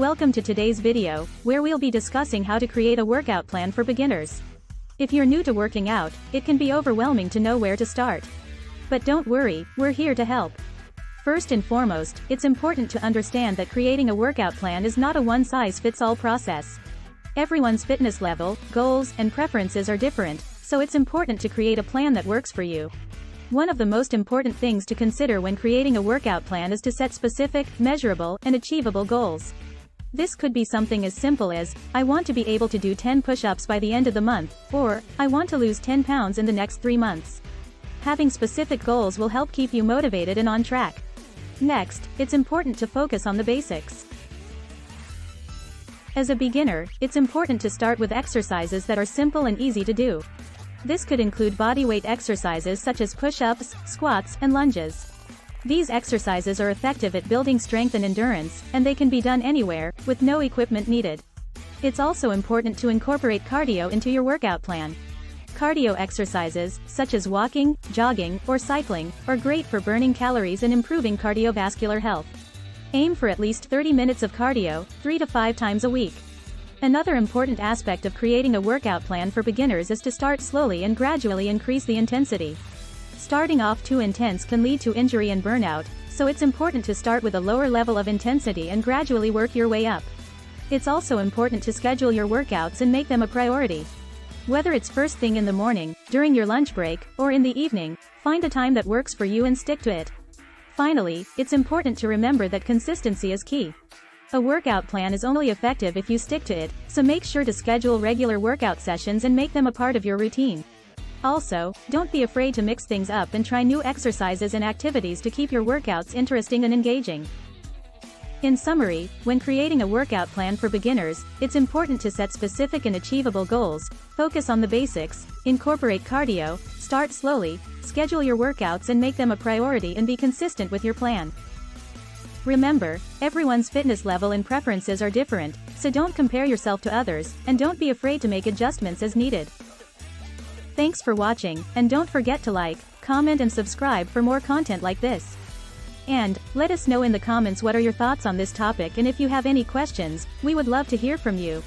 Welcome to today's video, where we'll be discussing how to create a workout plan for beginners. If you're new to working out, it can be overwhelming to know where to start. But don't worry, we're here to help. First and foremost, it's important to understand that creating a workout plan is not a one-size-fits-all process. Everyone's fitness level, goals, and preferences are different, so it's important to create a plan that works for you. One of the most important things to consider when creating a workout plan is to set specific, measurable, and achievable goals. This could be something as simple as, I want to be able to do 10 push-ups by the end of the month, or, I want to lose 10 pounds in the next 3 months. Having specific goals will help keep you motivated and on track. Next, it's important to focus on the basics. As a beginner, it's important to start with exercises that are simple and easy to do. This could include bodyweight exercises such as push-ups, squats, and lunges. These exercises are effective at building strength and endurance, and they can be done anywhere, with no equipment needed. It's also important to incorporate cardio into your workout plan. Cardio exercises, such as walking, jogging, or cycling, are great for burning calories and improving cardiovascular health. Aim for at least 30 minutes of cardio, 3 to 5 times a week. Another important aspect of creating a workout plan for beginners is to start slowly and gradually increase the intensity. Starting off too intense can lead to injury and burnout, so it's important to start with a lower level of intensity and gradually work your way up. It's also important to schedule your workouts and make them a priority. Whether it's first thing in the morning, during your lunch break, or in the evening, find a time that works for you and stick to it. Finally, it's important to remember that consistency is key. A workout plan is only effective if you stick to it, so make sure to schedule regular workout sessions and make them a part of your routine. Also, don't be afraid to mix things up and try new exercises and activities to keep your workouts interesting and engaging. In summary, when creating a workout plan for beginners, it's important to set specific and achievable goals, focus on the basics, incorporate cardio, start slowly, schedule your workouts and make them a priority and be consistent with your plan. Remember, everyone's fitness level and preferences are different, so don't compare yourself to others, and don't be afraid to make adjustments as needed. Thanks for watching, and don't forget to like, comment and subscribe for more content like this. And, let us know in the comments what are your thoughts on this topic, and if you have any questions, we would love to hear from you.